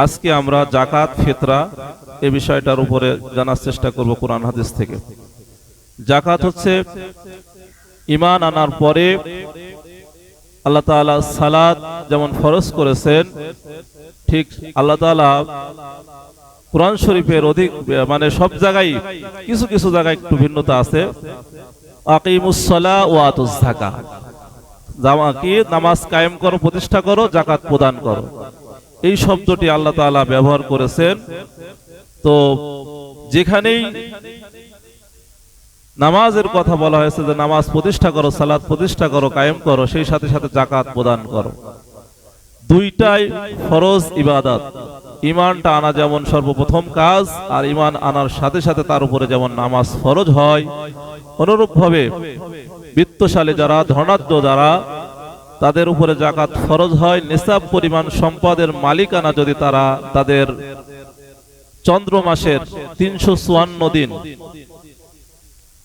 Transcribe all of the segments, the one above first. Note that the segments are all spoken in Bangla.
আজকে আমরা যাকাত ফিতরা এই বিষয়টার উপরে জানার চেষ্টা করব কোরআন হাদিস থেকে। যাকাত হচ্ছে ঈমান আনার পরে আল্লাহ তাআলা সালাত যেমন ফরজ করেছেন, ঠিক আল্লাহ তাআলা কোরআন শরীফের অধিক মানে সব জায়গায় কিছু কিছু জায়গায় একটু ভিন্নতা আছে। আকিমুস সালাহ ওয়া আতুজ যাকাত, কি নামাজ কায়েম করো, প্রতিষ্ঠা করো, যাকাত প্রদান করো, এই শব্দটি আল্লাহ তাআলা ব্যবহার করেছেন। তো যেখানেই নামাজের কথা বলা হয়েছে যে নামাজ প্রতিষ্ঠা করো, সালাত প্রতিষ্ঠা করো, কায়েম করো, সেই সাথে সাথে যাকাত প্রদান করো, দুইটাই ফরজ ইবাদত। ঈমানটা আনা যেমন সর্বপ্রথম কাজ, আর ঈমান আনার সাথে সাথে তার উপরে যেমন নামাজ ফরজ হয়, অনুরূপভাবে বিত্তশালী যারা, ধনাঢ্য যারা, তাদের উপরে যাকাত ফরজ হয়। নিসাব পরিমাণ সম্পদের মালিকানা যদি তারা তাদের চন্দ্র মাসের 354 দিন,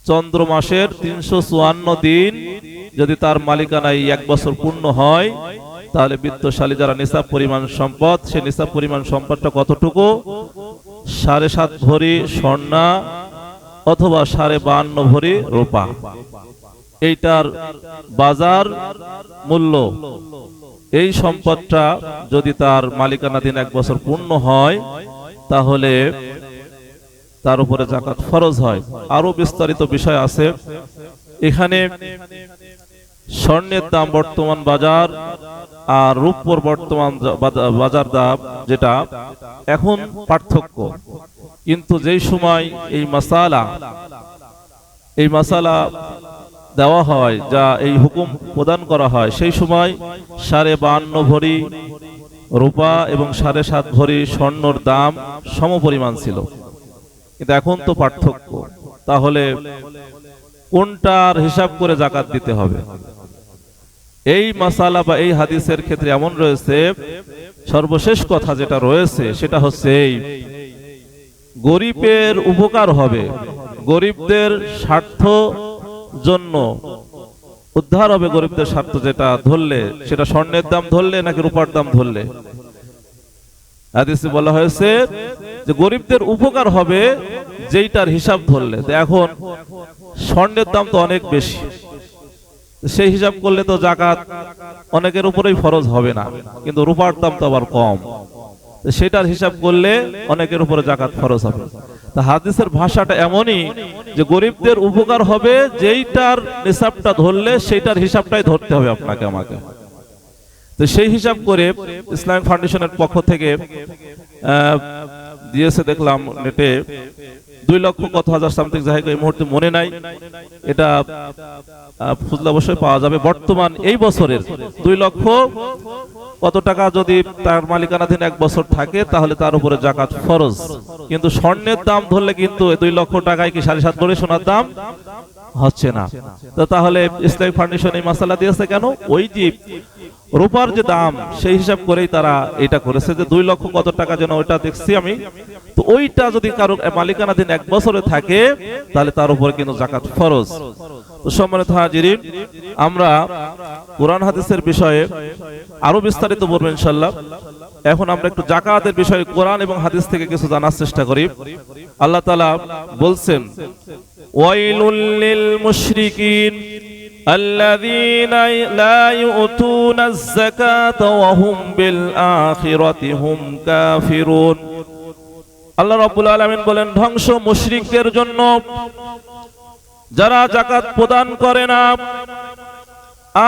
চন্দ্র মাসের 354 দিন যদি তার মালিকানায় 1 বছর পূর্ণ হয়, তাহলে বিত্তশালী যারা নিসাব পরিমাণ সম্পদ, সে নিসাব পরিমাণ সম্পদটা কতটুকু? 7.5 ভরি স্বর্ণা অথবা 52.5 ভরি রূপা। এইটার বাজার মূল্য, এই সম্পদটা যদি তার মালিকানাধীন 1 বছর পূর্ণ হয়, তাহলে তার উপরে যাকাত ফরজ হয়। আরো বিস্তারিত বিষয় আছে এখানে। স্বর্ণের দাম বর্তমান বাজার আর রূপোর বর্তমান বাজার দাম যেটা, এখন পার্থক্য। কিন্তু যেই সময় এই মাসালা দেওয়া হয়, যা এই হুকুম প্রদান করা হয়, সেই সময় 52.5 ভরি রূপা এবং 7.5 ভরি স্বর্ণর দাম সমপরিমাণ ছিল। কিন্তু এখন তো পার্থক্য। তাহলে কোনটার হিসাব করে যাকাত দিতে হবে? এই মাসালা বা এই হাদিসের ক্ষেত্রে এমন রয়েছে, সর্বশেষ কথা যেটা রয়েছে সেটা হচ্ছে এই গরিবের উপকার হবে, গরিবদের স্বার্থ জন্য উদ্ধার হবে, গরিবদের স্বার্থ যেটা ধরলে, সেটা স্বর্ণের দাম ধরলে নাকি রূপার দাম ধরলে। হাদিসে বলা হয়েছে যে গরিবদের উপকার হবে যেইটার হিসাব ধরলে। এখন স্বর্ণের দাম তো অনেক বেশি, সেই হিসাব করলে তো যাকাত অনেকের উপরেই ফরজ হবে না, কিন্তু রূপার দাম তো আবার কম, সেটার হিসাব করলে অনেকের উপরে যাকাত ফরজ হবে। তা হাদিসের ভাষাটা এমনই যে গরিবদের উপকার হবে যেইটার নিসাবটা ধরলে সেইটার হিসাবটাই ধরতে হবে আপনাকে আমাকে। তো সেই হিসাব করে ইসলামিক ফাউন্ডেশনের পক্ষ থেকে দিয়েছে, দেখলাম নেটে 2 লক্ষ কত হাজার সামথিং, যাই এই মুহূর্তে মনে নাই, এটা খুঁজলে অবশ্যই পাওয়া যাবে। বর্তমান এই বছরের 2 লক্ষ কত টাকা যদি তার মালিকানাধীন 1 বছর থাকে, তাহলে তার উপরে যাকাত ফরজ। কিন্তু স্বর্ণের দাম ধরলে কিন্তু 2 লক্ষ টাকায় কি 7.5 ভরি সোনার দাম হচ্ছে না। তো তাহলে ইসলামিক ফাউন্ডেশন এই মাসালা দিয়েছে কেন? ওই যে রূপার যে দাম, সেই হিসাব করেই তারা এটা করেছে যে 2 লক্ষ কত টাকা যেন, ওইটা দেখছি আমি। তো ওইটা যদি কারো মালিকানাধীন 1 বছরে থাকে, তাহলে তার উপরে কিন্তু যাকাত ফরজ। তো সম্মানিত হাজিরিন, আমরা কোরআন হাদিসের বিষয়ে আরো বিস্তারিত বলবো ইনশাআল্লাহ। এখন আমরা একটু যাকাতের বিষয়ে কোরআন এবং হাদিস থেকে কিছু জানার চেষ্টা করি। আল্লাহ তাআলা বলছেন, ওয়াইলুল লিল মুশরিকিন আল্লাযীনা লা ইউতুনাজ যাকাতা ওয়া হুম বিল আখিরাতি হুম কাফিরুন। আল্লাহ রাব্বুল আলামিন বলেন, ধ্বংস মুশরিকদের জন্য যারা যাকাত প্রদান করে না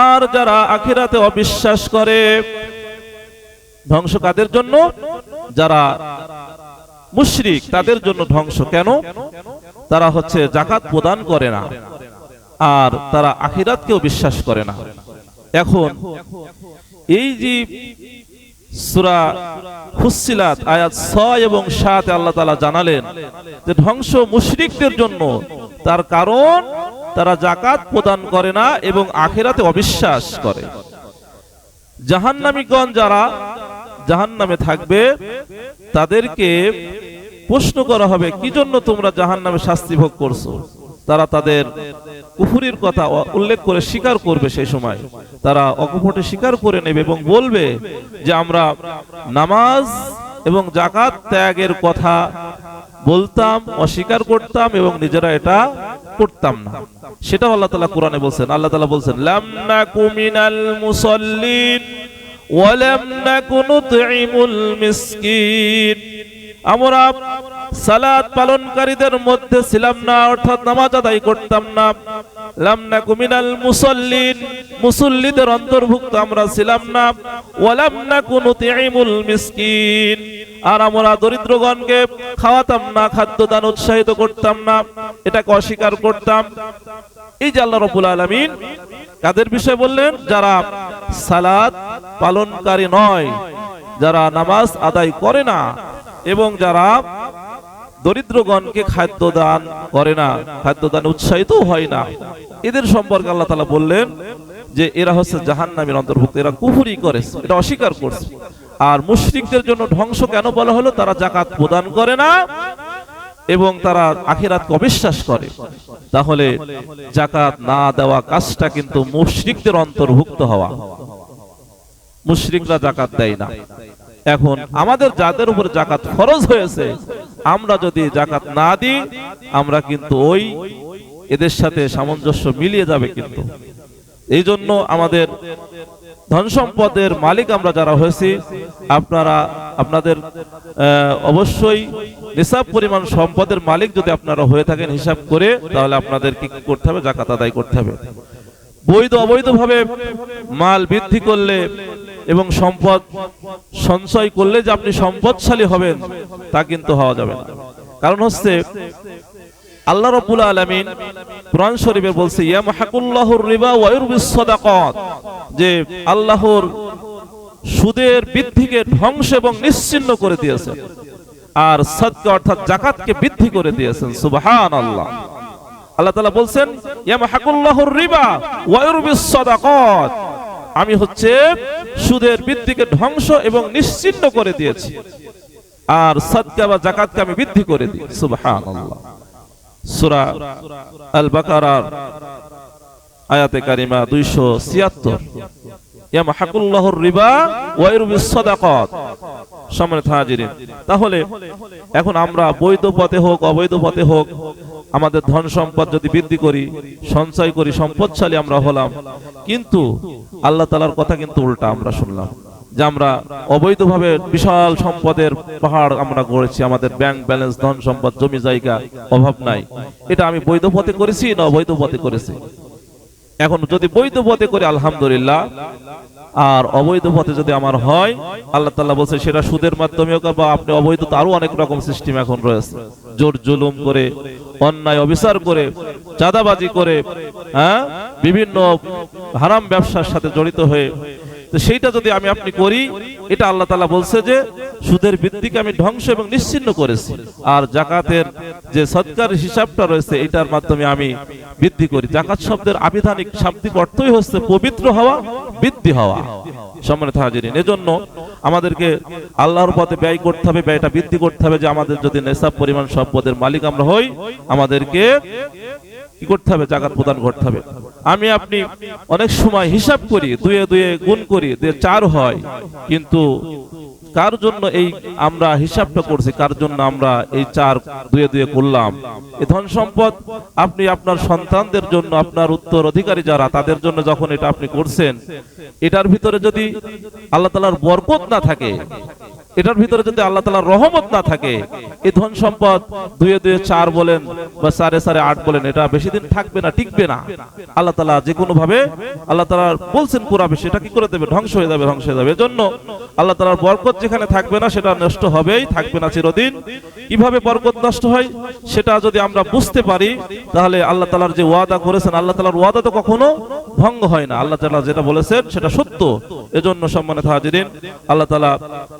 আর যারা আখিরাতে অবিশ্বাস করে। ধ্বংস কাদের জন্য? যারা মুশরিক, তাদের জন্য ধ্বংস। কেন? তারা হচ্ছে যাকাত প্রদান করে না আর তারা আখিরাতকেও বিশ্বাস করে না। এখন এই যে সূরা ফুসসিলাত আয়াত 6 এবং 7 আল্লাহ তাআলা জানালেন যে ধ্বংস মুশরিকদের জন্য, তার কারণ তারা যাকাত প্রদান করে না এবং আখিরাতে অবিশ্বাস করে। জাহান্নামীগণ যারা জাহান্নামে থাকবে, তাদেরকে প্রশ্ন করা হবে, কি জন্য তোমরা জাহান্নামে শাস্তি ভোগ করছো? তারা তাদের কুফরির কথা উল্লেখ করে স্বীকার করবে। সেই সময় তারা অকপটে স্বীকার করে নেবে এবং বলবে যে আমরা নামাজ এবং যাকাত ত্যাগের কথা বলতাম, অস্বীকার করতাম এবং নিজেরা এটা করতাম না। সেটাও আল্লাহ তাআলা কোরআনে বলছেন। আল্লাহ তাআলা বলছেন লাম নাকু মিনাল মুসাল্লিন ওয়া লাম নাকু নুতঈমুল মিসকিন, আমরা সালাত পালনকারীদের মধ্যে ছিলাম না, অর্থাৎ নামাজ আদায় করতাম না। লাম নাকু মিনাল মুসাল্লিন, মুসল্লিদের অন্তর্ভুক্ত আমরা ছিলাম না। ওয়া লাম নাকু নুতঈমুল মিসকিন, আর আমরা দরিদ্রগণকে খাওয়াতাম না, খাদ্য দান উৎসাহিত করতাম না, এটাকে অস্বীকার করতাম। এই যে আল্লাহ রাব্বুল আলামিন কাদের বিষয় বললেন? যারা সালাত পালনকারী নয়, যারা নামাজ আদায় করে না এবং যারা দরিদ্রগণকে খাদ্য দান করে না, খাদ্য দান উৎসাহিত হয় না, এদের সম্পর্কে আল্লাহ তাআলা বললেন যে এরা হচ্ছে জাহান্নামের অন্তর্ভুক্ত, এরা কুফরি করে, এটা অস্বীকার করছে। আর মুশরিকদের জন্য ধ্বংস কেন বলা হলো? তারা যাকাত প্রদান করে না এবং তারা আখিরাতকে অবিশ্বাস করে। তাহলে যাকাত না দেওয়া কাজটা কিন্তু মুশরিকদের অন্তর্ভুক্ত হওয়া। মুশরিকরা যাকাত দেয় না। এখন আমাদের যাদের উপর যাকাত ফরজ হয়েছে, আমরা যদি যাকাত না দিই, আমরা কিন্তু ওই এদের সাথে সামঞ্জস্য মিলিয়ে যাবে। কিন্তু এই জন্য আমাদের ধন সম্পদের মালিক আমরা যারা হয়েছি, আপনারা আপনাদের অবশ্যই নিসাব পরিমাণ সম্পদের মালিক যদি আপনারা হয়ে থাকেন হিসাব করে, তাহলে আপনাদের কি করতে হবে? যাকাত আদায় করতে হবে। বৈধ অবৈধভাবে মাল বৃদ্ধি করলে এবং সম্পদ সঞ্চয় করলে যে আপনি সম্পদশালী হবেন, তা কিন্তু হওয়া যাবে না। কারণ হচ্ছে আল্লাহ রাব্বুল আলামিন কোরআন শরীফে বলছে ইয়ামহাকুল্লাহুর রিবা ওয়া ইউরবিস সাদাকাত, যে আল্লাহর সুদের বৃদ্ধিকে ধ্বংস এবং নিশ্চিহ্ন করে দিয়েছেন, আর সাদকা অর্থাৎ যাকাতকে বৃদ্ধি করে দিয়েছেন। সুবহানাল্লাহ। আল্লাহ তাআলা বলছেন ইয়ামহাকুল্লাহুর রিবা ওয়া ইউরবিস সাদাকাত, আমি হচ্ছে সুদের বৃদ্ধিকে ধ্বংস এবং নিশ্চিহ্ন করে দিয়েছি, আর সাদকা বা যাকাতকে আমি বৃদ্ধি করে দিই। সুবহানাল্লাহ। সূরা আল বাকারার আয়াতে কারিমা 276, ইয়ামহাকুল্লাহুর রিবা ওয়া ইউরবিস সাদাকাত। সম্মানিত হাজিরিন, তাহলে এখন আমরা বৈধ পথে হোক অবৈধ পথে হোক আমাদের ধন সম্পদ যদি বৃদ্ধি করি, সঞ্চয় করি, সম্পদশালী আমরা হলাম, কিন্তু আল্লাহ তাআলার কথা কিন্তু উল্টা আমরা শুনলাম যে আমরা অবৈধভাবে বিশাল সম্পদের পাহাড় আমরা গড়েছি, আমাদের ব্যাংক ব্যালেন্স, ধন সম্পদ, জমি জায়গা অভাব নাই। এটা আমি বৈধ পথে করেছি না অবৈধ পথে করেছি? এখন যদি বৈধ পথে করি আলহামদুলিল্লাহ, আর অবৈধ পথে যদি আমার হয়, আল্লাহ তাআলা বলছে সেটা সুদের মাধ্যমে হোক বা আপনি অবৈধ, তো আরো অনেক রকম সিস্টেম এখন রয়েছে, জোর জুলুম করে, অন্যায় অবিচার করে, চাঁদাবাজি করে, বিভিন্ন হারাম ব্যবসার সাথে জড়িত হয়ে, তো সেইটা যদি আমি আপনি করি, এটা আল্লাহ তাআলা বলছে যে সুদের বৃদ্ধিকে আমি ধ্বংস এবং নিশ্চিহ্ন করেছি, আর যাকাতের যে সদকার হিসাবটা রয়েছে এটার মাধ্যমে আমি বৃদ্ধি করি। যাকাত শব্দের আবিধানিক শাব্দিক অর্থই হচ্ছে পবিত্র হওয়া, বৃদ্ধি হওয়া। সম্মানিত হাজিরিন, এজন্য আমাদেরকে আল্লাহর পথে ব্যয় করতে হবে, ব্যয়টা বৃদ্ধি করতে হবে, যে আমাদের যদি নিসাব পরিমাণ সম্পদের মালিক আমরা হই, আমাদেরকে কি করতে হবে? যাকাত প্রদান করতে হবে। আমি আপনি অনেক সময় হিসাব করি, দুয়ে দুয়ে গুণ করি, 4 হয়, কিন্তু কার জন্য এই আমরা হিসাবটা করছি? কার জন্য আমরা এই 4 দুয়ে দুয়ে করলাম? এই ধন সম্পদ আপনি আপনার সন্তানদের জন্য, আপনার উত্তর অধিকারী যারা, তাদের জন্য যখন এটা আপনি করছেন, এটার ভিতরে যদি আল্লাহ তাআলার বরকত না থাকে, এটার ভিতরে যদি আল্লাহ তাআলার রহমত না থাকে, এই ধন সম্পদ দুয়ে দুয়ে 4 বলেন বা 4 4 8 বলেন, এটা বেশি দিন থাকবে না, টিকবে না। আল্লাহ তাআলা যে কোনো ভাবে আল্লাহ তাআলা বলছেন পুরাবে, সেটা কি করে দেবে? ধ্বংস হয়ে যাবে, ধ্বংস হয়ে যাবে। এজন্য আল্লাহ তাআলার বরকত যেখানে থাকবে না, সেটা নষ্ট হবেই, থাকবে না চিরদিন। কিভাবে বরকত নষ্ট হয় সেটা যদি আমরা বুঝতে পারি, তাহলে আল্লাহ তাআলার যে ওয়াদা করেছেন, আল্লাহ তাআলার ওয়াদা তো কখনো ভঙ্গ হয় না। আল্লাহ তাআলা যেটা বলেছেন সেটা সত্য। এজন্য সম্মানিত হাজিরিন, আল্লাহ তাআলা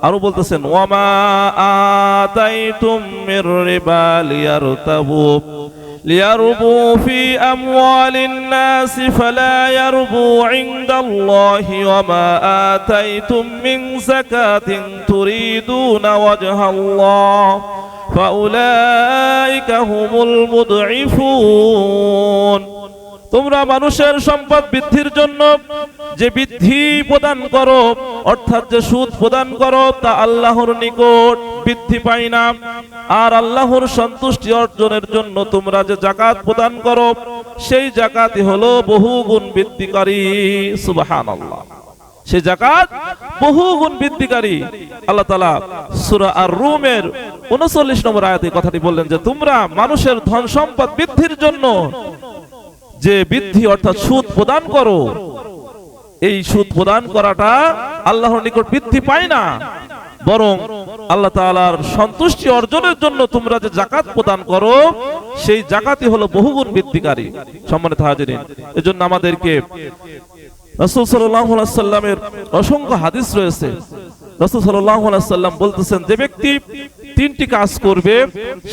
আরো বলতেছেন ওয়ামা আতাইতুম মির রিবা লিয়ারবু ফি আমওয়ালিন নাস ফালা ইয়ারবু ইনদাল্লাহি ওয়ামা আতাইতুম মিন যাকাতিন তুরিদুনা ওয়াজহাল্লাহ ফাউলাইকা হুমুল মুদঈফুন। তোমরা মানুষের সম্পদ বৃদ্ধির জন্য যে বৃদ্ধি প্রদান করো, অর্থাৎ যে সুদ প্রদান করো, তা আল্লাহর নিকট বৃদ্ধি পায় না। আর আল্লাহর সন্তুষ্টি অর্জনের জন্য তোমরা যে যাকাত প্রদান করো, সেই যাকাতই হলো বহুগুণ বৃদ্ধিকারী। সুবহানাল্লাহ। সেই যাকাত বহুগুণ বৃদ্ধিকারী। আল্লাহ তাআলা সূরা আর-রুমের 39 নম্বর আয়াতে কথাটি বললেন যে তোমরা মানুষের ধন সম্পদ বৃদ্ধির জন্য যে বৃদ্ধি অর্থাৎ সুদ প্রদান করো, এই সুদ প্রদান করাটা আল্লাহর নিকট বৃদ্ধি পায় না, বরং আল্লাহ তাআলার সন্তুষ্টি অর্জনের জন্য তোমরা যে যাকাত প্রদান করো, সেই যাকাতই হলো বহুগুণ বৃদ্ধিকারী। সম্মানিত হাজিরিন, এজন্য আমাদেরকে রাসূল সাল্লাল্লাহু আলাইহি ওয়াসাল্লামের অসংখ্য হাদিস রয়েছে। রাসূল সাল্লাল্লাহু আলাইহি ওয়াসাল্লাম বলতেছেন, যে ব্যক্তি তিনটি কাজ করবে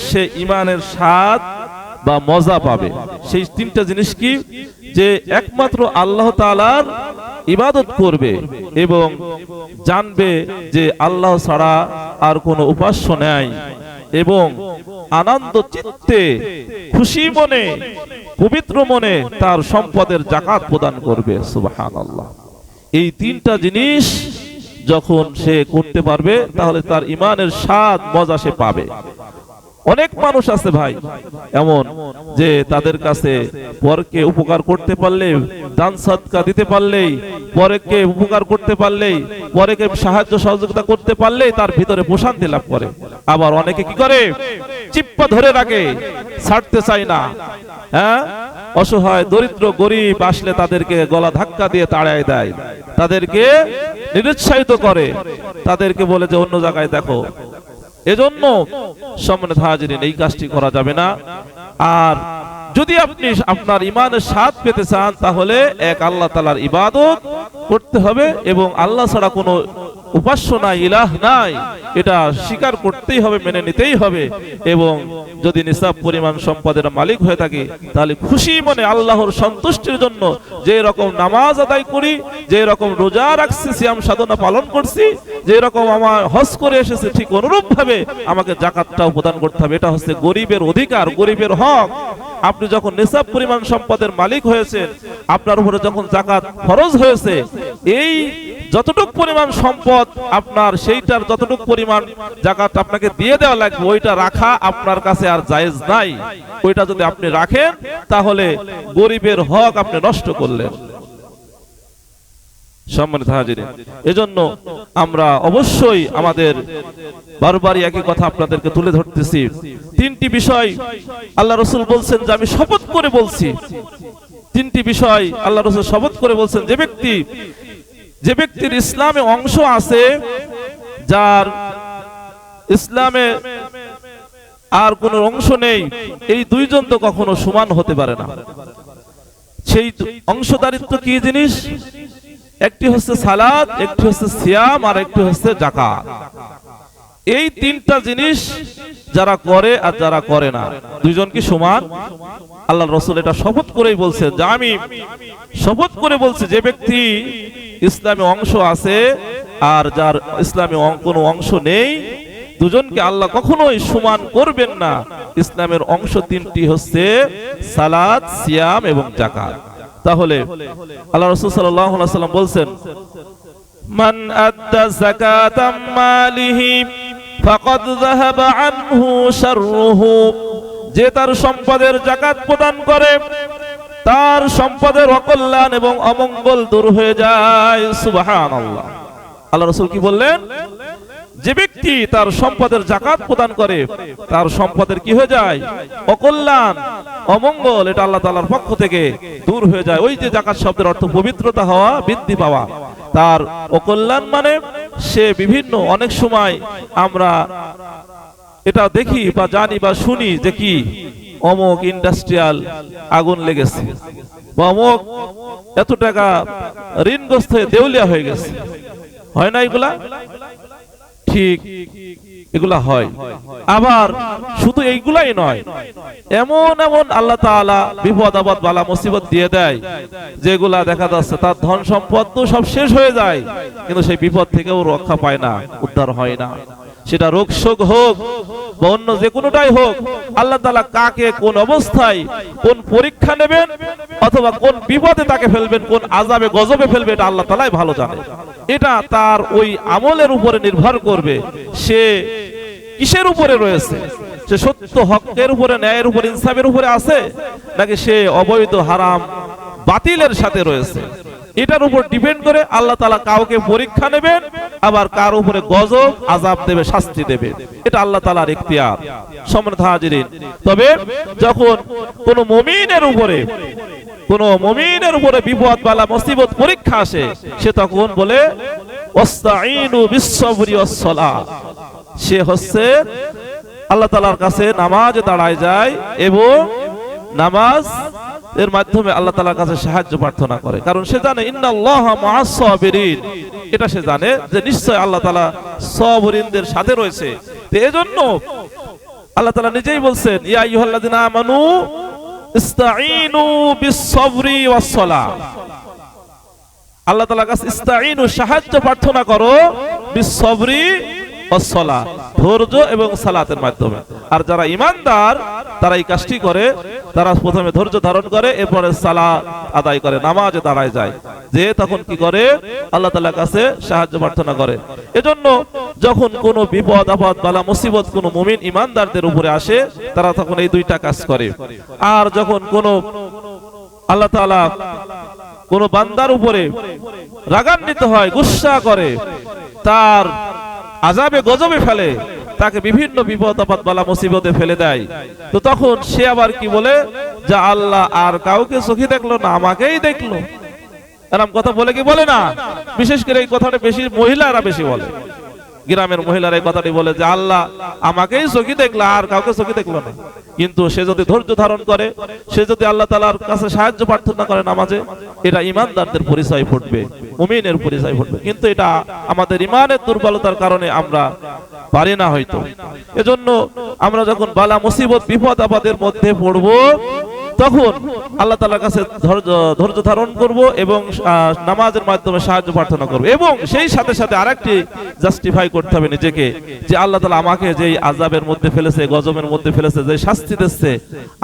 সে ঈমানের স্বাদ বা মজা পাবে। সেই তিনটা জিনিস কি? যে একমাত্র আল্লাহ তাআলার ইবাদত করবে এবং জানবে যে আল্লাহ ছাড়া আর কোনো উপাস্য নাই, এবং আনন্দ চিত্তে খুশি মনে পবিত্র মনে তার সম্পদের যাকাত প্রদান করবে। সুবহানাল্লাহ। এই তিনটা জিনিস যখন সে করতে পারবে, তাহলে তার ঈমানের স্বাদ মজা সে পাবে। অনেক মানুষ আছে ভাই এমন যে তাদের কাছে পরকে উপকার করতে পারলে, দান সদকা দিতে পারলেই, পরকে উপকার করতে পারলেই, পরকে সাহায্য সহযোগিতা করতে পারলেই তার ভিতরে প্রশান্তি লাভ করে। আবার অনেকে কি করে? চিপ্পা ধরে রাখে, ছাড়তে চায় না। হ্যাঁ, অসহায় দরিদ্র গরিব আসলে তাদেরকে গলা ধাক্কা দিয়ে তাড়ায় দেয়, তাদেরকে নিরুৎসাহিত করে, তাদেরকে বলে যে অন্য জায়গায় দেখো। এজন্য সম্মানিত হাজিরিন, এই কাজটি করা যাবে না। আর যদি আপনি আপনার ঈমানের স্বাদ পেতে চান, তাহলে এক আল্লাহ তাআলার ইবাদত করতে হবে এবং আল্লাহ ছাড়া কোনো উপাস্য নাই, ইলাহ নাই, এটা স্বীকার করতেই হবে, মেনে নিতেই হবে। এবং যদি নিসাব পরিমাণ সম্পদের মালিক হয়ে থাকে, তাহলে খুশি মনে আল্লাহর সন্তুষ্টির জন্য যে রকম নামাজ আদায় করি, যে রকম রোজা রাখছি, সিয়াম সাধনা পালন করছি, যে রকম আমার হজ করে এসেছে, ঠিক অনুরূপ ভাবে আমাকে যাকাতটাও প্রদান করতে হবে। এটা হচ্ছে গরিবের অধিকার, গরিবের হক। আপনি যখন নিসাব পরিমাণ সম্পদের মালিক হয়েছেন, আপনার উপরে যখন যাকাত ফরজ হয়েছে, এই যতটুকু পরিমাণ সম্পদ আপনার, সেইটার যতটুকু পরিমাণ যাকাত আপনাকে দিয়ে দেওয়া লাগবে, ওইটা রাখা আপনার কাছে আর জায়েজ নাই। ওইটা যদি আপনি রাখেন, তাহলে গরিবের হক আপনি নষ্ট করলেন। সম্মানিত হাজিরিন, এজন্য আমরা অবশ্যই আমাদের বারবারই একই কথা আপনাদেরকে তুলে ধরতেছি। তিনটি বিষয় আল্লাহ রাসূল বলছেন যে আমি শপথ করে বলছি, তিনটি বিষয় আল্লাহ রাসূল শপথ করে বলছেন, যে ব্যক্তির ইসলামে অংশ আছে, যার ইসলামে আর কোনো অংশ নেই, এই দুইজন তো কখনো সমান হতে পারে না। সেই অংশদারিত্ব কি জিনিস? একটি হচ্ছে সালাত, একটি হচ্ছে সিয়াম, আর একটি হচ্ছে যাকাত। এই তিনটা জিনিস যারা করে আর যারা করে না, দুইজন কি সমান? আল্লাহ রাসূল এটা শপথ করেই বলছে যে আমি শপথ করে বলছি, যে ব্যক্তি ইসলামে অংশ আছে আর যার ইসলামে কোনো অংশ নেই, দুজনকে আল্লাহ কখনোই সমান করবেন না। ইসলামের অংশ তিনটি হচ্ছে সালাত, সিয়াম এবং যাকাত। তাহলে আল্লাহ রাসূল সাল্লাল্লাহু আলাইহি ওয়াসাল্লাম বলছেন, মান আদ্দা যাকাতাম মালিহি ফাকাদ যাহাবা আনহু শাররুহু, যে তার সম্পদের যাকাত প্রদান করে, তার সম্পদের অকল্যাণ এবং অমঙ্গল দূর হয়ে যায়। সুবহানাল্লাহ। আল্লাহ রাসূল কি বললেন? যে ব্যক্তি তার সম্পদের যাকাত প্রদান করে, তার সম্পদের কি হয়ে যায়? অকল্যাণ, অমঙ্গল, এটা আল্লাহ তাআলার পক্ষ থেকে দূর হয়ে যায়। ওই যে যাকাত শব্দের অর্থ পবিত্রতা হওয়া, বৃদ্ধি পাওয়া। তার অকল্যাণ মানে সে বিভিন্ন, অনেক সময় আমরা এটা দেখি বা জানি বা শুনি যে কি অমুক ইন্ডাস্ট্রিয়াল আগুন লেগেছে, বা অমুক এত টাকা ঋণগ্রস্ত হয়ে দেউলিয়া হয়ে গেছে, হয় না এগুলা? ঠিক এগুলা হয়। আবার শুধু এইগুলাই নয়, এমন এমন আল্লাহ তাআলা বিপদ আপদ বালা মুসিবত দিয়ে দেয়, যেগুলা দেখা যাচ্ছে তার ধন সম্পদ তো সব শেষ হয়ে যায়, কিন্তু সেই বিপদ থেকেও রক্ষা পায় না, উদ্ধার হয় না। সেটা রোগ শোক হোক বা অন্য যে কোনোটাই হোক, আল্লাহ তাআলা কাকে কোন অবস্থায় কোন পরীক্ষা নেবেন অথবা কোন বিপদে তাকে ফেলবেন, কোন আযাবে গজবে ফেলবে, এটা আল্লাহ তাআলাই ভালো জানে। এটা তার ওই আমলের উপরে নির্ভর করবে, সে কিসের উপরে রয়েছে, সে সত্য হকের উপরে, ন্যায়ের উপরে, ইনসাফের উপরে আছে, নাকি সে অবৈধ হারাম বাতিলের সাথে রয়েছে। এটার উপর ডিপেন্ড করে আল্লাহ তাআলা কাউকে পরীক্ষা নেবেন, আবার কার উপরে গজব আযাব দেবে, শাস্তি দেবে। এটা আল্লাহ তাআলার ইখতিয়ার। সম্মানিত হাজিরিন, তবে যখন কোন মুমিনের উপরে বিপদ বালা মুসিবত পরীক্ষা আসে, সে তখন বলে ওয়াস্তাঈনু বিস-সাবরি ওয়াস-সালাহ। সে হচ্ছে আল্লাহ তাআলার কাছে নামাজে দাঁড়ায় যায় এবং নামাজ এর মাধ্যমে আল্লাহ তাআলার কাছে সাহায্য প্রার্থনা করে। কারণ সে জানে ইন্নাল্লাহা মা'আস-সাবিরিন, এটা সে জানে যে নিশ্চয় আল্লাহ তাআলা সবরিনদের সাথে রয়েছে। তো এজন্য আল্লাহ তাআলা নিজেই বলছেন, ইয়া আইয়ুহাল্লাযিনা আমানু ইসতাঈনু বিস-সাবরি ওয়াস-সালাহ। আল্লাহ তাআলার কাছে ইসতাঈনু, সাহায্য প্রার্থনা করো, বিস-সাবরি ওয়াস-সালাহ, ধৈর্য এবং সালাতের মাধ্যমে। আর যারা ঈমানদার তারা এই কাজটি করে, তারা প্রথমে ধৈর্য ধারণ করে, এরপরে সালাত আদায় করে, নামাজে দাঁড়ায় যায়, যে তখন কি করে আল্লাহ তাআলার কাছে সাহায্য প্রার্থনা করে। এজন্য যখন কোনো বিপদ আপদ বালা মুসিবত কোনো মুমিন ঈমানদারদের উপরে আসে, তারা তখন এই দুইটা কাজ করে। আর যখন কোনো আল্লাহ তাআলা কোনো বান্দার উপরে রাগান্বিত হয়, গুসা করে, তার আযাবে গজবে ফেলে, তাকে বিভিন্ন বিপদ আপদ বালা মুসিবতে ফেলে দেয়, তো তখন সে আবার কি বলে, যে আল্লাহ আর কাউকে চোখে দেখলো না, আমাকেই দেখলো। এরকম কথা বলে কি বলে না? বিশেষ করে এই কথাটা বেশি মহিলারা বেশি বলে, গ্রামের মহিলারা এই কথাটি বলে যে আল্লাহ আমাকেই চোখে দেখলো, আর কাউকে চোখে দেখলো না। কিন্তু সে যদি ধৈর্য ধারণ করে, সে যদি আল্লাহ তাআলার কাছে সাহায্য প্রার্থনা করে নামাজে, এটা ঈমানদারদের পরিচয় ফুটবে, মুমিনের পরিচয় ফুটবে। কিন্তু এটা আমাদের ঈমানের দুর্বলতার কারণে আমরা পারি না হয়তো। এজন্য আমরা যখন বালা মুসিবত বিপদ আপদের মধ্যে পড়ব, তখন আল্লাহ তাআলার কাছে ধৈর্য ধারণ করব এবং নামাজের মাধ্যমে সাহায্য প্রার্থনা করব। এবং সেই সাথে সাথে আরেকটি জাস্টিফাই করতে হবে নিজেকে, যে আল্লাহ তাআলা আমাকে যেই আযাবের মধ্যে ফেলেছে, গজবের মধ্যে ফেলেছে, যে শাস্তি দিচ্ছে,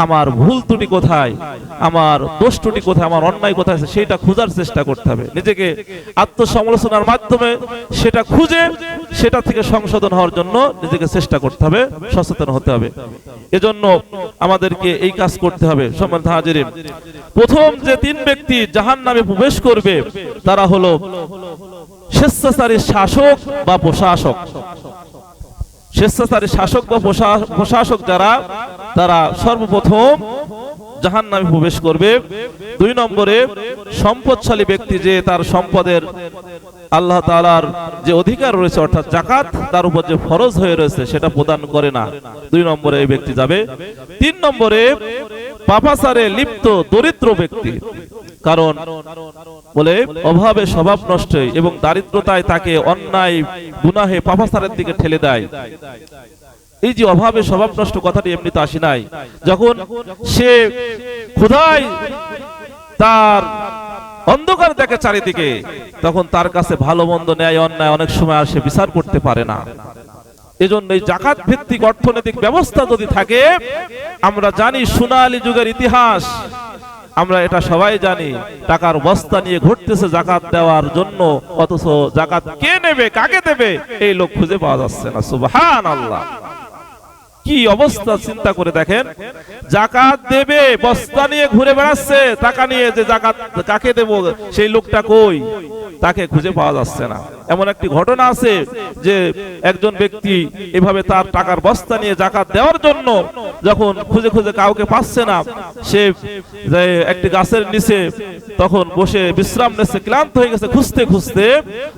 আমার ভুল ত্রুটি কোথায়, আমার দোষ ত্রুটি কোথায়, আমার অন্যায় কোথায় আছে, সেটা খোঁজার চেষ্টা করতে হবে। নিজেকে আত্মসমালোচনার মাধ্যমে সেটা খুঁজে সেটা থেকে সংশোধন হওয়ার জন্য নিজেকে চেষ্টা করতে হবে, সচেতন হতে হবে। এজন্য আমাদেরকে এই কাজ করতে হবে। সম্মানিত হাজিরিন, প্রথম যে তিন ব্যক্তি জাহান্নামে প্রবেশ করবে তারা হলো স্বেচ্ছাচারী শাসক বা প্রশাসক। স্বেচ্ছাচারী শাসক বা প্রশাসক যারা, তারা সর্বপ্রথম জাহান্নামে প্রবেশ করবে। দুই নম্বরে সম্পদশালী ব্যক্তি, যে তার সম্পদের আল্লাহ তাআলার যে অধিকার রয়েছে, অর্থাৎ যাকাত তার উপর যে ফরজ হয়ে রয়েছে সেটা প্রদান করে না, দুই নম্বরে এই ব্যক্তি যাবে। তিন নম্বরে পাপাচারে লিপ্ত দরিদ্র ব্যক্তি, কারণ বলে অভাবে স্বভাব নষ্ট এবং দারিদ্রতায় তাকে অন্যায় গুনাহে পাপাচারের দিকে ঠেলে দেয়। এই যে অভাবে স্বভাব নষ্ট কথাটি এমনিতে আসি নাই, যখন সে ক্ষুধায় তার অন্ধকার দেখে চারিদিকে, তখন তার কাছে ভালো মন্দ ন্যায় অন্যায় অনেক সময় আর সে বিচার করতে পারে না। এজন্য এই যাকাত ভিত্তিক অর্থনৈতিক ব্যবস্থা যদি থাকে, আমরা জানি সোনালী যুগের ইতিহাস, আমরা এটা সবাই জানি, টাকার বস্তা নিয়ে ঘুরতেছে যাকাত দেওয়ার জন্য, অথচ যাকাত কে নেবে, কাকে দেবে, এই লোক খুঁজে পাওয়া যাচ্ছে না। সুবহানাল্লাহ, কি অবস্থা চিন্তা করে দেখেন। যাকাত দেবে বস্তা নিয়ে ঘুরে বেড়াচ্ছে, টাকা নিয়ে, যে যাকাত কাকে দেব সেই লোকটা কই, তাকে খুঁজে পাওয়া যাচ্ছে না। এমন একটি ঘটনা আছে যে একজন ব্যক্তি এভাবে তার টাকার বস্তা নিয়ে যাকাত দেওয়ার জন্য যখন খুঁজে খুঁজে কাউকে পাচ্ছে না, সে একটি গাছের নিচে তখন বসে বিশ্রাম নিচ্ছে, ক্লান্ত হয়ে গেছে খুঁজতে খুঁজতে,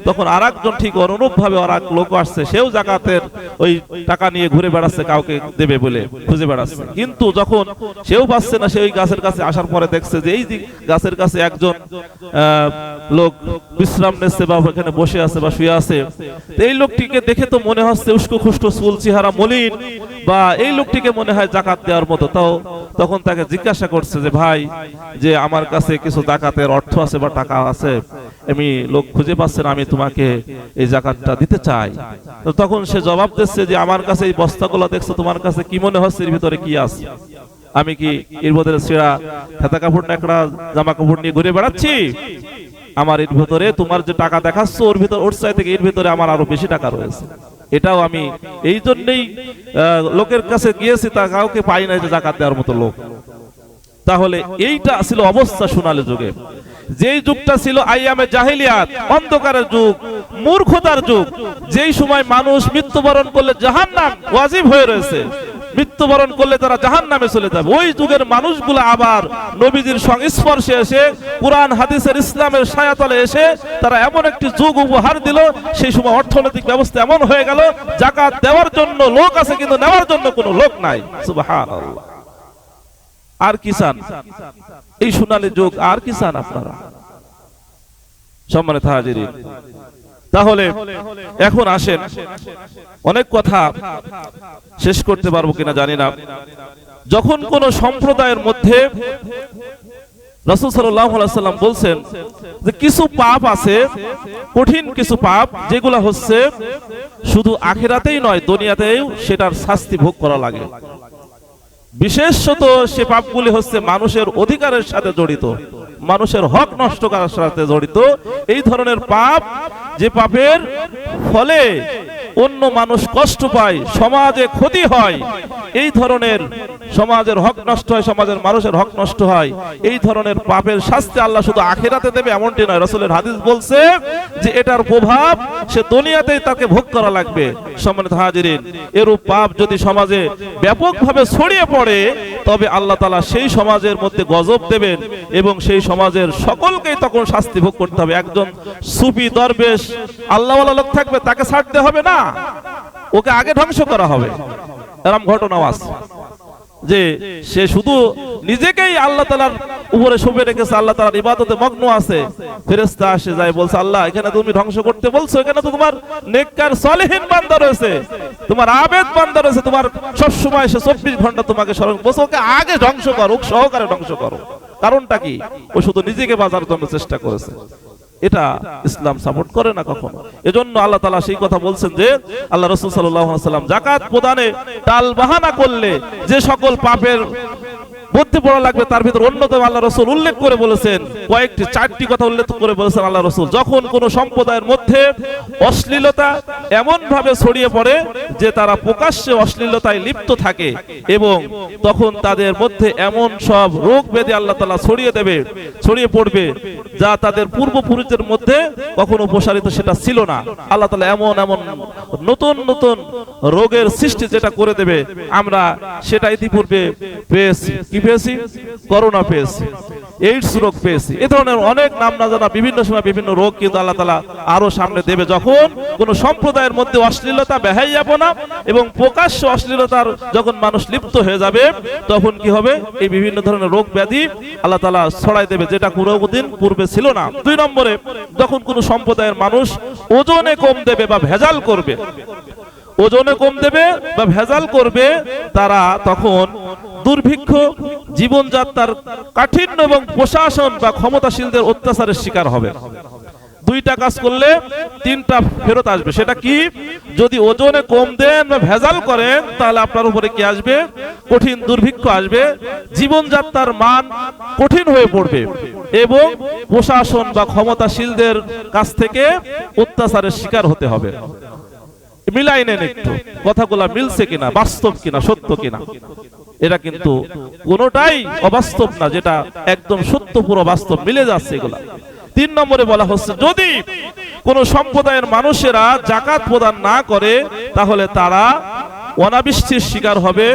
তখন আরেকজন ঠিক অনুরূপ ভাবে আরেক লোক আসছে, সেও যাকাতের ওই টাকা নিয়ে ঘুরে বেড়াচ্ছে, কাউকে দেবে বলে খুঁজে বেড়াচ্ছে। কিন্তু যখন সেও পাচ্ছে না, সে ওই গাছের কাছে আসার পরে দেখছে যে এই গাছের কাছে একজন লোক বিশ্রাম নিচ্ছে বা এখানে বসে আছে বা শুয়ে আছে। এই লোকটিকে দেখে তো মনে হচ্ছে উস্কো খুস্কো চুল, চেহারা মলিন, বা এই লোকটিকে মনে হয় যাকাত দেওয়ার মতো। তাও তখন তাকে জিজ্ঞাসা করছে যে ভাই, যে আমার কাছে কিছু যাকাতের অর্থ আছে বা টাকা আছে, আমি লোক খুঁজে পাচ্ছি না, আমি তোমাকে এই যাকাতটা দিতে চাই। তো তখন সে জবাব দিচ্ছে যে আমার কাছে এই বস্তাগুলো দেখছো, তোমার কাছে কি মনে হচ্ছে এর ভিতরে কি আছে? আমি কি এর ভিতরে ছেঁড়া খেতা কাপড় একটা জামা কাপড় নিয়ে ঘুরে বেড়াচ্ছি? আমার এর ভিতরে তোমার যে টাকা দেখাচ্ছ ওর ভিতর, ওর চাইতে এর ভিতরে আমার আরো বেশি টাকা রয়েছে। এটাও আমি এই জন্যই লোকের কাছে গিয়েছি, তা কাউকে পাই না যে যাকাত দেওয়ার মতো লোক। তাহলে এইটা ছিল অবস্থা সোনালী যুগে। যেই যুগটা ছিল আইয়ামে জাহিলিয়াত, অন্ধকারের যুগ, মূর্খতার যুগ, যেই সময় মানুষ মৃত্যুবরণ করলে জাহান্নাম ওয়াজিব হয়ে রয়েছে, মৃত্যুবরণ করলে তারা জাহান্নামে চলে যাবে। ওই যুগের মানুষগুলো আবার নবীজির সংস্পর্শে এসে কুরআন হাদিসের ইসলামের ছায়াতলে এসে তারা এমন একটি যুগ উপহার দিল, সেই সময় অর্থনৈতিক ব্যবস্থা এমন হয়ে গেল, যাকাত দেওয়ার জন্য লোক আছে কিন্তু নেওয়ার জন্য কোনো লোক নাই। সুবহানাল্লাহ। আর কি চান এই সোনালী যুগ? আর কি চান আপনারা? সম্মানিত হাজিরিন, তাহলে এখন আসেন, অনেক কথা শেষ করতে পারবো কিনা জানি না। যখন কোন সম্প্রদায়ের মধ্যে রাসূল সাল্লাল্লাহু আলাইহি ওয়াসাল্লাম বলছেন যে কিছু পাপ আছে, কঠিন কিছু পাপ, যেগুলা হচ্ছে শুধু আখিরাতেই নয় দুনিয়াতেও সেটার শাস্তি ভোগ করা লাগে। বিশেষত সে পাপগুলি হচ্ছে মানুষের অধিকারের সাথে জড়িত, মানুষের হক নষ্ট করার সাথে জড়িত। এই ধরনের পাপ, যে পাপের ফলে অন্য মানুষ কষ্ট পায়, সমাজে ক্ষতি হয়, এই ধরনের সমাজের হক নষ্ট হয়, সমাজের মানুষের হক নষ্ট হয়, এই ধরনের পাপের শাস্তি আল্লাহ শুধু আখিরাতে দেবে এমনটি নয়। রাসূলের হাদিস বলছে যে এটার প্রভাব সে দুনিয়াতেই তাকে ভোগ করা লাগবে। সম্মানিত হাজিরিন, এরূপ পাপ যদি সমাজে ব্যাপকভাবে ছড়িয়ে পড়ে তবে আল্লাহ তাআলা সেই সমাজের মধ্যে গজব দেবেন এবং সেই সমাজের সকলকেই তখন শাস্তি ভোগ করতে হবে। একজন সুফি দরবেশ আল্লাহওয়ালা লোক থাকবে, তাকে ছাড়তে হবে না, ওকে আগে ধ্বংস করা হবে। এরকম ঘটনাও আছে যে সে শুধু নিজেকেই আল্লাহ তাআলার উপরে শোভে রেখেছে, আল্লাহ তাআলার ইবাদতে মগ্ন আছে, ফেরেশতা আসে যায় বলছে আল্লাহ এখানে তুমি ধ্বংস করতে বলছো, এখানে তো তোমার নেককার সলিহিন বান্দা রয়েছে, তোমার আবেদ বান্দা রয়েছে, তোমার সব সময় সে 24 ঘন্টা তোমাকে স্মরণ করছে, ওকে আগে ধ্বংস করো, সহকারে ধ্বংস করো। কারণটা কি? ও শুধু নিজেকে বাঁচার জন্য চেষ্টা করেছে। এটা ইসলাম সাপোর্ট করে না কখনো। এজন্য আল্লাহ তাআলা সেই কথা বলছেন যে আল্লাহ রাসূল সাল্লাল্লাহু আলাইহি ওয়াসাল্লাম যাকাত প্রদানে টাল বাহানা করলে যে সকল পাপের মধ্যে পড়া লাগবে তার ভিতর অন্যতম আল্লাহ রাসূল উল্লেখ করে বলেছেন, কয়েকটি 4টি কথা উল্লেখ করে বলেছেন আল্লাহ রাসূল। যখন কোন সম্প্রদায়ের মধ্যে অশ্লীলতা এমন ভাবে ছড়িয়ে পড়ে যে তারা প্রকাশ্যে অশ্লীলতায় লিপ্ত থাকে এবং তখন তাদের মধ্যে এমন সব রোগ ব্যাধি আল্লাহ তাআলা ছড়িয়ে পড়বে যা তাদের পূর্বপুরুষদের মধ্যে কখনো প্রসারিত সেটা ছিল না। আল্লাহ তাআলা এমন এমন নতুন নতুন রোগের সৃষ্টি যেটা করে দেবে, আমরা সেটা ইতিপূর্বে পেয়েছি। কি পেয়েছি? করোনা পেয়েছি, এইডস রোগ পেয়েছি, এ ধরনের অনেক নাম না জানা বিভিন্ন সময় বিভিন্ন রোগ কিন্তু আল্লাহ তাআলা আরো সামনে দেবে। যখন কোন সম্প্রদায়ের মধ্যে অশ্লীলতা, বেহাইয়াপনা এবং প্রকাশ্য অশ্লীলতার যখন মানুষ লিপ্ত হয়ে যাবে তখন কি হবে? এই বিভিন্ন ধরনের রোগ ব্যাধি আল্লাহ তাআলা ছড়াই দেবে, যেটা কোনোদিন পূর্বে ছিল না। 2 নম্বরে, যখন কোন সম্প্রদায়ের মানুষ ওজনে কম দেবে বা ভেজাল করবে, ওজনে কম দেবে বা ভেজাল করবে, তারা তখন দুর্ভিক্ষ, জীবনযাত্রার কাঠিন্য এবং প্রশাসন বা ক্ষমতাশীলদের অত্যাচারের শিকার হবে। 2টা কাজ করলে 3টা ফেরত আসবে। সেটা কি? যদি ওজনে কম দেন বা ভেজাল করেন তাহলে আপনার উপরে কি আসবে? কঠিন দুর্ভিক্ষ আসবে, জীবনযাত্রার মান কঠিন হয়ে পড়বে এবং প্রশাসন বা ক্ষমতাশীলদের কাছ থেকে অত্যাচারের শিকার হতে হবে। মিলাই নেন একটু, কথাগুলা মিলছে কিনা, বাস্তব কিনা, সত্য কিনা। এটা কিন্তু কোনোটাই অবাস্তব না, যেটা একদম সত্য, পুরো বাস্তব মিলে যাচ্ছে এগুলা। 3 নম্বরে বলা হচ্ছে, যদি কোন সম্প্রদায়ের মানুষেরা যাকাত প্রদান না করে তাহলে তারা অনাবৃষ্টির শিকার হবে।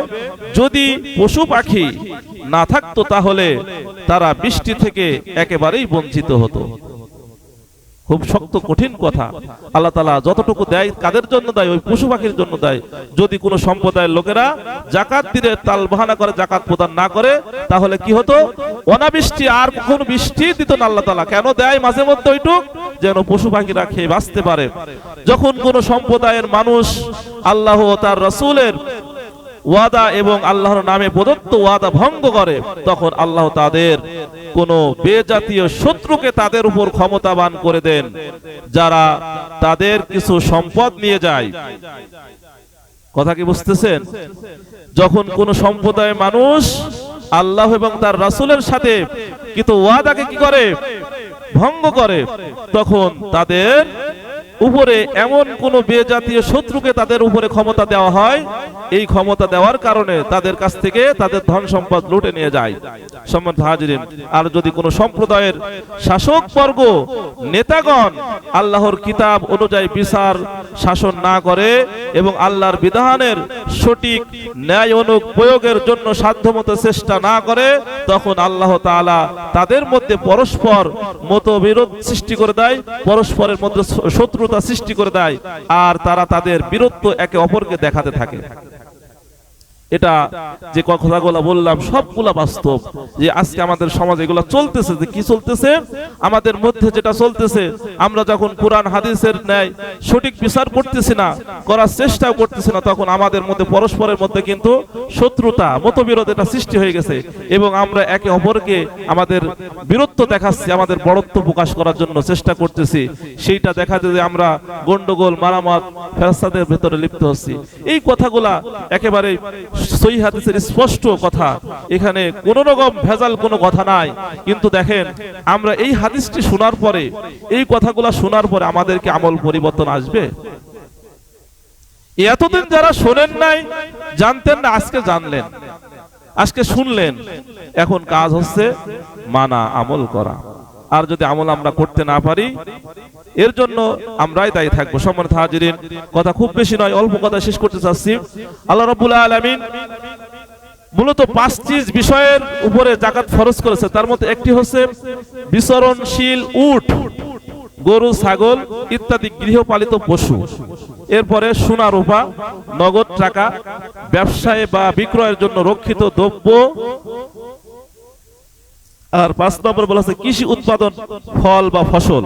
যদি পশু পাখি না থাকতো তাহলে তারা বৃষ্টি থেকে একেবারেই বঞ্চিত হতো। খুব শক্ত কঠিন কথা। আল্লাহ তাআলা যতটুকু দেয় কাদের জন্য দেয়? ওই পশু পাখির জন্য দেয়। যদি কোনো সম্প্রদায়ের লোকেরা যাকাত দিতে তালবাহানা করে, যাকাত প্রদান না করে, তাহলে কি হতো? অনাবৃষ্টি, আর কখনো বৃষ্টি দিত না আল্লাহ তাআলা। কেন দেয় মাঝে মধ্যে ওইটুক? যেন পশু পাখিরা খেয়ে বাঁচতে পারে। যখন কোনো সম্প্রদায়ের মানুষ আল্লাহ ও তার রাসূলের ওয়াদা এবং আল্লাহর নামে প্রদত্ত ওয়াদা ভঙ্গ করে, তখন আল্লাহ তাদের কোনো বেজাতীয় শত্রুকে তাদের উপর ক্ষমতাবান করে দেন, যারা তাদের কিছু সম্পদ নিয়ে যায়। কথা কি বুঝতেছেন? যখন কোন সম্প্রদায়ের মানুষ আল্লাহ এবং তার রাসূলের সাথে কিন্তু ওয়াদাকে কি করে, ভঙ্গ করে, তখন তাদের উপরে এমন কোন বেজাতীয় শত্রুকে তাদের উপরে ক্ষমতা দেওয়া হয়, এই ক্ষমতা দেওয়ার কারণে তাদের কাছ থেকে তাদের ধন সম্পদ লুটে নিয়ে যায়। সম্মানিত হাজিরিন, আর যদি কোন সম্প্রদায়ের শাসক বর্গ নেতাগণ আল্লাহর কিতাব অনুযায়ী বিচার শাসন না করে এবং আল্লাহর বিধানের সঠিক ন্যায় অনুপ্রয়োগের জন্য সাধ্যমতো চেষ্টা না করে, তখন আল্লাহ তাআলা তাদের মধ্যে পরস্পর মতবিরোধ সৃষ্টি করে দেয়, পরস্পরের মধ্যে শত্রুতা সৃষ্টি করে দেয়, আর তারা তাদের বীরত্ব একে অপরকে দেখাতে থাকে। এটা যে কথাগুলো বললাম সবগুলা বাস্তব, যে আজকে আমাদের সমাজে এগুলো চলতেছে। যে কি চলতেছে আমাদের মধ্যে, যেটা চলতেছে, আমরা যখন কোরআন হাদিসের ন্যায় সঠিক বিচার করতেছি না, করার চেষ্টাও করতেছি না, তখন আমাদের মধ্যে পরস্পরের মধ্যে কিন্তু শত্রুতা, মতবিরোধ এটা সৃষ্টি হয়ে গেছে, এবং আমরা একে অপরকে আমাদের বীরত্ব দেখাচ্ছি, আমাদের বড়ত্ব প্রকাশ করার জন্য চেষ্টা করতেছি। সেইটা দেখাতে যে আমরা গন্ডগোল, মারামাত, ফেরেশতাদের ভেতরে লিপ্ত হচ্ছি। এই কথাগুলা একেবারে সহিহ হাদিসের স্পষ্ট কথা, এখানে কোন রকম ভেজাল কোনো কথা নাই। কিন্তু দেখেন, আমরা এই হাদিসটি শোনার পরে, এই কথাগুলো শোনার পরে আমাদেরকে আমল পরিবর্তন আসবে? এতদিন যারা শোনেন নাই, জানতেন না, আজকে জানলেন, আজকে শুনলেন। এখন কাজ হচ্ছে মানা, আমল করা। আর যদি আমল আমরা করতে না পারি, এর জন্য আমরাই দায়ী থাকবো। সম্মানিত হাজিরিন, কথা খুব বেশি নয়, অল্প কথা শেষ করতে চাচ্ছি। আল্লাহ রাব্বুল আলামিন মূলত 5টি বিষয়ের উপরে যাকাত ফরজ করেছে। তার মধ্যে একটি হচ্ছে বিচরণশীল উট, গরু, ছাগল ইত্যাদি গৃহপালিত পশু। এরপরে সোনা রূপা, নগদ টাকা, ব্যবসায় বা বিক্রয়ের জন্য রক্ষিত দ্রব্য। আর 5 নম্বর বলা আছে কৃষি উৎপাদন, ফল বা ফসল।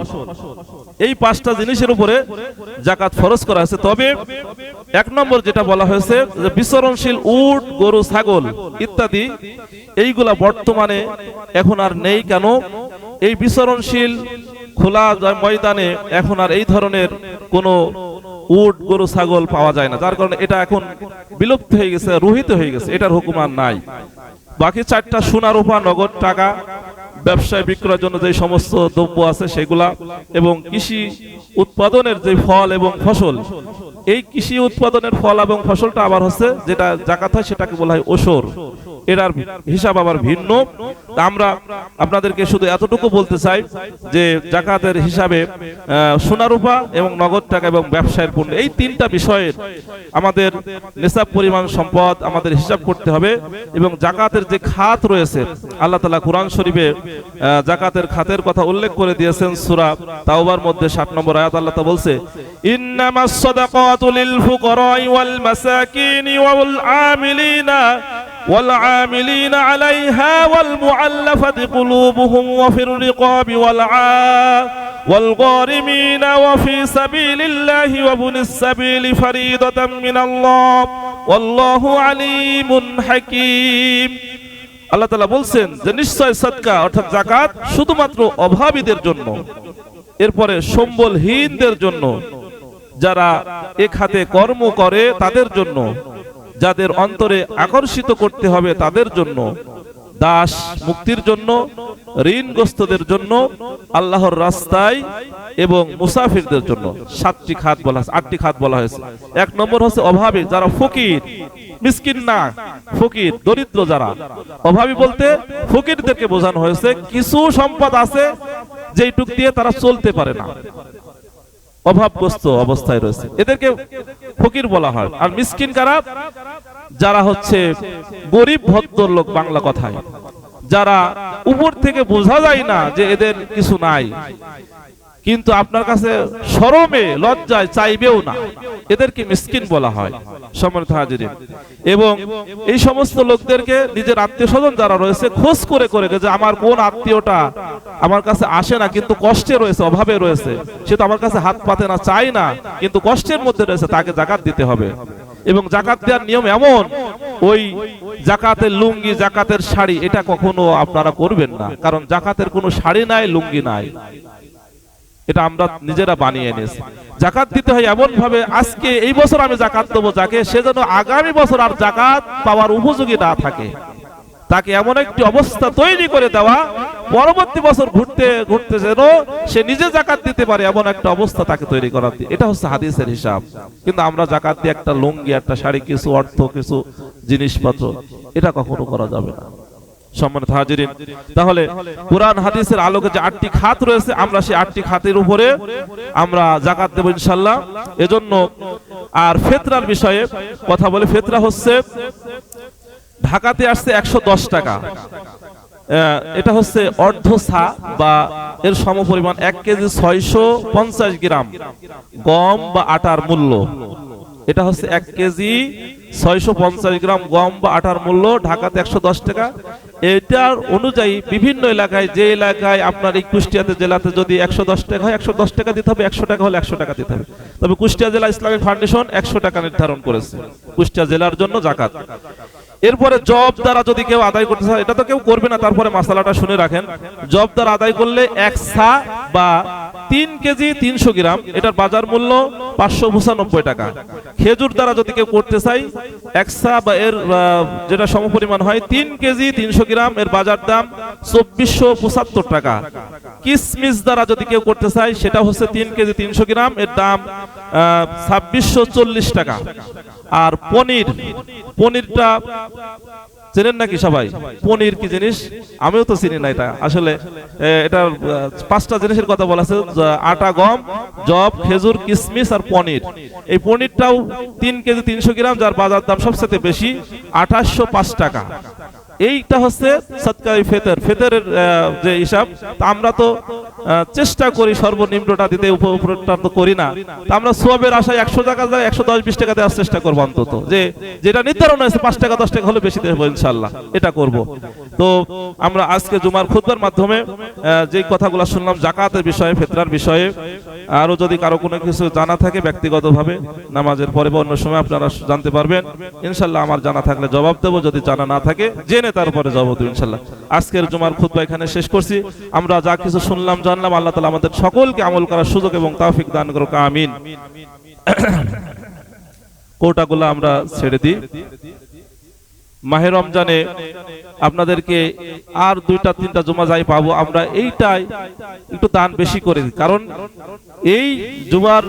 এই 5টা জিনিসের উপরে যাকাত ফরজ করা হয়েছে। তবে 1 নম্বর যেটা বলা হয়েছে যে বিচরণশীল উট, গরু, ছাগল ইত্যাদি, এইগুলা বর্তমানে এখন আর নেই। কেন? এই বিচরণশীল খোলা ময়দানে এখন আর এই ধরনের কোনো উট, গরু, ছাগল পাওয়া যায় না, যার কারণে এটা এখন বিলুপ্ত হয়ে গেছে, রহিত হয়ে গেছে, এটার হুকুম আর নাই। বাকি 4টা সোনা রূপা, নগদ টাকা, ব্যবসায় বিক্রয়ের জন্য যে সমস্ত দ্রব্য আছে সেগুলা, এবং কৃষি উৎপাদনের যে ফল এবং ফসল। এই কৃষি উৎপাদনের ফল এবং ফসলটা আবার হচ্ছে যেটা যাকাত হয়, সেটাকে বলা হয় ওসর। এটার হিসাব আবার ভিন্ন। আমরা আপনাদেরকে শুধু এতটুকু বলতে চাই যে যাকাতের হিসাবে সোনা রূপা এবং নগদ টাকা এবং ব্যবসায়ের পণ্য, এই 3টা বিষয়ের আমাদের নিসাব পরিমাণ সম্পদ আমাদের হিসাব করতে হবে। এবং যাকাতের যে খাত রয়েছে, আল্লাহ তাআলা কুরআন শরীফে যাকাতের খাতের কথা উল্লেখ করে দিয়েছেন। সূরা তাওবার মধ্যে 7 নম্বর আয়াত আল্লাহ তাআলা বলছে, ইন্নামাস সাদাকাতু লিল ফুকারাই ওয়াল মাসাকিনি ওয়াল আমিলিনা والعاملين عليها والمعلفة قلوبهم وفي الرقاب والغارمين وفي سبيل الله وابن السبيل فريضة من الله والله عليم حكيم। আল্লাহ তাআলা বলছেন যে নিশ্চয় সাদকা অর্থাৎ যাকাত শুধুমাত্র অভাবীদের জন্য, এরপরে সম্বলহীনদের জন্য, যারা এ খাতে কর্ম করে তাদের জন্য, যাদের অন্তরে আকর্ষিত করতে হবে তাদের জন্য, দাস মুক্তির জন্য, ঋণগ্রস্তদের জন্য, আল্লাহর রাস্তায় এবং মুসাফিরদের জন্য। 7টি খাত বলা, 8টি খাত বলা হয়েছে। 1 নম্বর হচ্ছে অভাবী, যারা ফকির, মিসকিন না, ফকির, দরিদ্র যারা। অভাবী বলতে ফকিরদেরকে বোঝানো হয়েছে কিছু সম্পদ আছে যেইটুক দিয়ে তারা চলতে পারে না, অভাবগ্রস্ত অবস্থায় রয়েছে, এদেরকে ফকির বলা হয়। আর মিসকিন কারা? যারা হচ্ছে গরিব ভদ্রলোক, বাংলা কথায়, যারা উপর থেকে বোঝা যায় না যে এদের কিছু নাই, কিন্তু আপনার কাছে শরমে লজ্জায় চাইবেও না, এদেরকে মিসকিন বলা হয়। সম্মানিত হাজিরিন, এবং এই সমস্ত লোকদেরকে নিজের আত্মীয় স্বজন যারা রয়েছে খোঁজ করে করে যে আমার কোন আত্মীয়টা আমার কাছে আসে না কিন্তু কষ্টে রয়েছে, অভাবে রয়েছে, সে তো আমার কাছে হাত পাতে না, চাই না, কিন্তু কষ্টের মধ্যে রয়েছে, তাকে যাকাত দিতে হবে। এবং যাকাত দেওয়ার নিয়ম এমন ওই জাকাতের লুঙ্গি জাকাতের শাড়ি এটা কখনো আপনারা করবেন না, কারণ জাকাতের কোনো শাড়ি নাই, লুঙ্গি নাই, এটা আমরা নিজেরা বানিয়ে এনেছি। জাকাত দিতে হয় এমন ভাবে, আজকে এই বছর আমি জাকাত দেবো যাকে, সে যেন আগামী বছর আর জাকাত পাওয়ার উপযোগী না থাকে, তাকে এমন একটি অবস্থা তৈরি করে দেওয়া, পরবর্তী বছর ঘুরতে ঘুরতে যেন সে নিজে জাকাত দিতে পারে এমন একটা অবস্থা তাকে তৈরি করা। এটা হচ্ছে হাদিসের হিসাব। কিন্তু আমরা জাকাত দিয়ে একটা লুঙ্গি, একটা শাড়ি, কিছু অর্থ, কিছু জিনিসপত্র, এটা কখনো করা যাবে না। সম্মানিত হাজিরিন, তাহলে কুরআন হাদিসের আলোকে যে 8টি খাত রয়েছে, আমরা সেই 8টি খাতের উপরে আমরা জাকাত দেব ইনশাআল্লাহ। এজন্য আর ফিতরার বিষয়ে কথা বলে, ফিতরা হচ্ছে ঢাকাতে আসছে 110 টাকা, এটা হচ্ছে অর্ধ সা বা এর সমপরিমাণ 1 কেজি 650 গ্রাম গম বা আটার মূল্য। এটা হচ্ছে 1 কেজি 650 গ্রাম গম বা আটার মূল্য ঢাকাতে 110 টাকা। এটার অনুযায়ী বিভিন্ন এলাকায়, যে এলাকায় আপনার এই কুষ্টিয়াতে জেলাতে যদি 110 টাকা হয় 110 টাকা দিতে হবে, 100 টাকা হলে 100 টাকা দিতে হবে। তবে কুষ্টিয়া জেলা ইসলামিক ফাউন্ডেশন 100 টাকা নির্ধারণ করেছে কুষ্টিয়া জেলার জন্য জাকাত। এরপরে জব দ্বারা যদি কেউ আদায় করতে চায়, এটা তো কেউ করবে না, তারপরে মাসালাটা শুনে রাখেন। জব দ্বারা আদায় করলে 1 সা বা 3 কেজি 300 গ্রাম, এটার বাজার মূল্য 595 টাকা। খেজুর দ্বারা যদি কেউ করতে চায় 1 সা বা এর যেটা সমপরিমাণ হয় 3 কেজি 300 গ্রাম, এর বাজার দাম 2475 টাকা। কিসমিস দ্বারা যদি কেউ করতে চায় সেটা হচ্ছে 3 কেজি 300 গ্রাম, এর দাম 2640 টাকা। আর পনিরটা চেনেন নাকি সবাই? পনির কি জিনিস? আমিও তো চিনি না এটা আসলে। এটা 5টা জিনিসের কথা বলা আছে, আটা, গম, জব, খেজুর, কিসমিস আর পনির। এই পনিরটাও 3 কেজি 300 গ্রাম, যার বাজার দাম সবচেয়ে বেশি 2805 টাকা। এইটা হচ্ছে সদকায়ে ফিতর, ফিতরের যে হিসাব। আমরা তো চেষ্টা করি সর্বনিম্নটা দিতে, উপরটা তো করি না। তা আমরা সওয়াবের আশায় 100 টাকা যায় 110-20 টাকা দেওয়ার চেষ্টা করব অন্তত, যে যেটা নির্ধারণ হয়েছে 5 টাকা 10 টাকা হলে বেশি দেব ইনশাআল্লাহ, এটা করব। তো আমরা আজকে জুমার খুতবার মাধ্যমে যে কথাগুলো শুনলাম জাকাতের বিষয়ে, ফিতরার বিষয়ে, আরো যদি কারো কোনো কিছু জানা থাকে ব্যক্তিগতভাবে নামাজের পরে বা অন্য সময় আপনারা জানতে পারবেন ইনশাআল্লাহ। আমার জানা থাকলে জবাব দেব, যদি জানা না থাকে জেনে তারপরে জবাব দেব ইনশাআল্লাহ। আজকের জুমার খুতবা এখানে শেষ করছি। আমরা যা কিছু শুনলাম জানলাম, আল্লাহ তাআলা আমাদের সকলকে আমল করার সুযোগ এবং তৌফিক দান করুক, আমিন। কোটাগুলো আমরা ছেড়ে দিই। মাহে রমজানে আপনাদেরকে আর 2টা-3টা জুমা যাই পাবো, আমরা এইটাই একটু দান বেশি করে দিই, কারণ এই জুমার